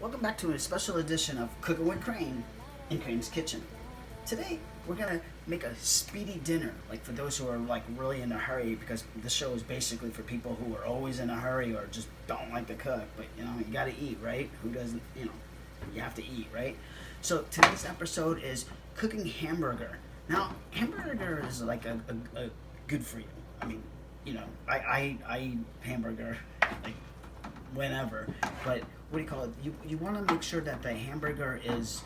Welcome back to a special edition of Cooking with Crane in Crane's Kitchen. Today, we're gonna make a speedy dinner, like for those who are like really in a hurry, because this show is basically for people who are always in a hurry or just don't like to cook, but you gotta eat, right? Who doesn't, you have to eat, right? So today's episode is cooking hamburger. Now, hamburger is like a good for you. I mean, I eat hamburger like whenever, but what do you call it? You want to make sure that the hamburger is,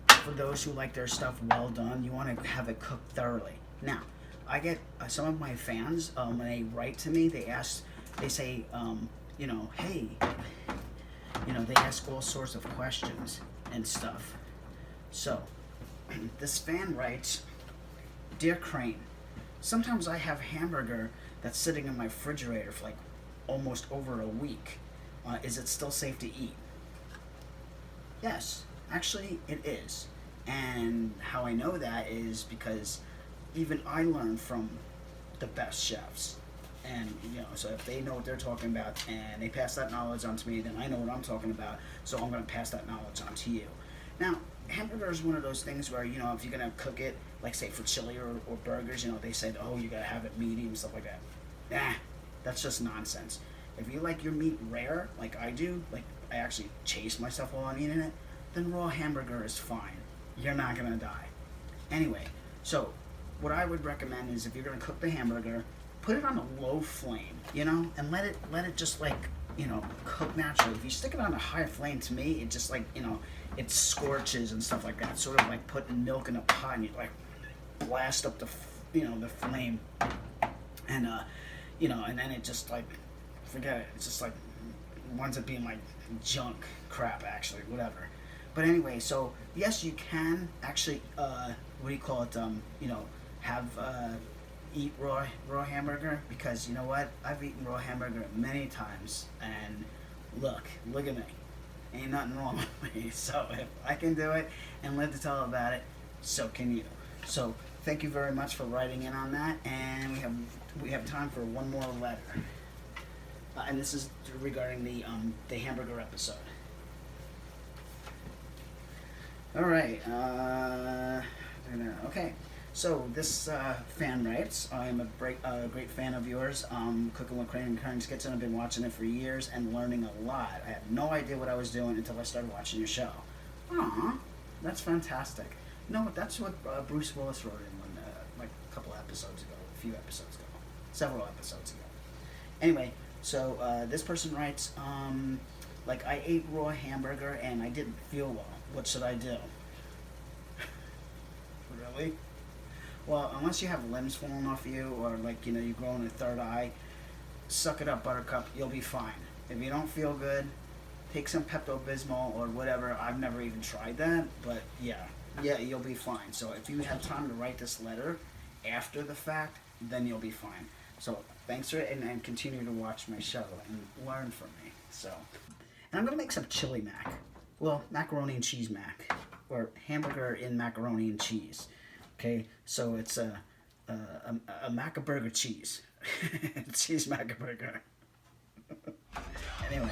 for those who like their stuff well done, you want to have it cooked thoroughly. Now, I get some of my fans, when they write to me, they say, hey, they ask all sorts of questions and stuff. So, this fan writes, "Dear Crane, sometimes I have hamburger that's sitting in my refrigerator for like almost over a week. Is it still safe to eat?" Yes, actually it is. And how I know that is because even I learn from the best chefs. And, so if they know what they're talking about and they pass that knowledge on to me, then I know what I'm talking about, so I'm going to pass that knowledge on to you. Now, hamburger is one of those things where, if you're going to cook it, like say for chili or burgers, they said, oh, you got to have it meaty and stuff like that. Nah, that's just nonsense. If you like your meat rare, like I do, like I actually chase myself while I'm eating it, then raw hamburger is fine. You're not going to die. Anyway, so what I would recommend is if you're going to cook the hamburger, put it on a low flame, and let it just cook naturally. If you stick it on a high flame, to me, it just it scorches and stuff like that. Sort of like putting milk in a pot and you blast up the flame, and and then it just forget it. It's just winds up being junk crap, actually, whatever. But anyway, so yes, you can actually have eat raw hamburger, because you know what? I've eaten raw hamburger many times, and look at me. Ain't nothing wrong with me. So if I can do it and live to tell about it, so can you. So thank you very much for writing in on that, and we have time for one more letter, and this is regarding the hamburger episode. All right. Okay. So this fan writes, "I am a great fan of yours. Cooking with Crane and Crane's Kitchen. I've been watching it for years and learning a lot. I had no idea what I was doing until I started watching your show." Aw, that's fantastic. No, that's what Bruce Willis wrote in one, a couple episodes ago, a few episodes ago, several episodes ago. Anyway, so this person writes, I ate raw hamburger and I didn't feel well. What should I do? Really? Well, unless you have limbs falling off you, or you're growing a third eye, suck it up, Buttercup. You'll be fine. If you don't feel good, take some Pepto-Bismol or whatever. I've never even tried that, but yeah, you'll be fine. So if you have time to write this letter after the fact, then you'll be fine. So thanks for it, and continue to watch my show and learn from me. So, and I'm gonna make some chili mac. Well, macaroni and cheese mac, or hamburger in macaroni and cheese. Okay, so it's a mac-a-burger cheese. Cheese mac-a-burger. Anyway.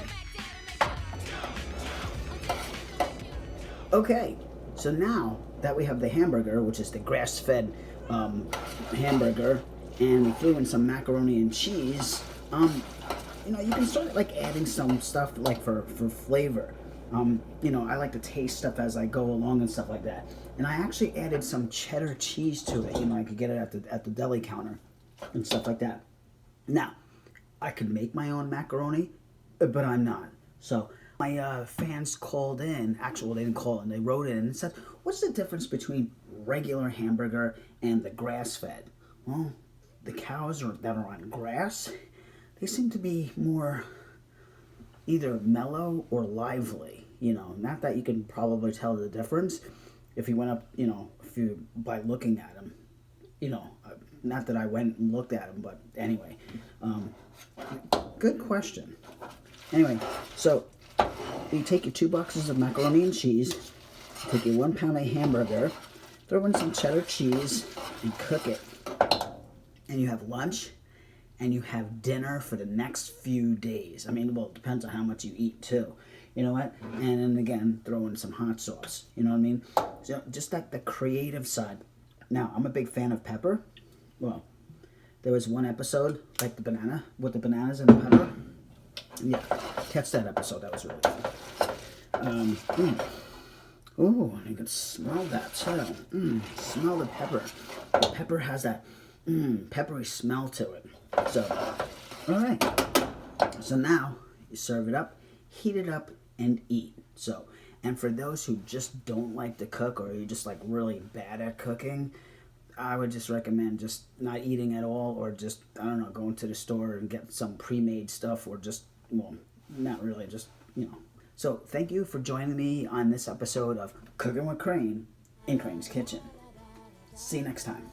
Okay, so now that we have the hamburger, which is the grass-fed hamburger, and we threw in some macaroni and cheese, you can start adding some stuff for flavor. I like to taste stuff as I go along and stuff like that. And I actually added some cheddar cheese to it. I could get it at the deli counter and stuff like that. Now, I could make my own macaroni, but I'm not. So my fans called in. Actually, they didn't call in. They wrote in and said, "What's the difference between regular hamburger and the grass-fed?" Well, the cows that are on grass, they seem to be more either mellow or lively, not that you can probably tell the difference if you went up, by looking at them, not that I went and looked at them, but anyway, good question. Anyway, so you take your 2 boxes of macaroni and cheese, take your 1 pound of hamburger, throw in some cheddar cheese, and cook it. And you have lunch, and you have dinner for the next few days. I mean, well, it depends on how much you eat, too. You know what? And then again, throw in some hot sauce. You know what I mean? So just like the creative side. Now, I'm a big fan of pepper. Well, there was one episode, like the banana, with the bananas and the pepper. Yeah, catch that episode. That was really good. Ooh, you can smell that too. Smell the pepper. The pepper has that peppery smell to it. So, all right. So now you serve it up, heat it up, and eat. So, and for those who just don't like to cook or you're just like really bad at cooking, I would just recommend just not eating at all, or just, I don't know, going to the store and get some pre-made stuff, or just, well, not really, just, you know. So thank you for joining me on this episode of Cooking with Kraen in Kraen's Kitchen. See you next time.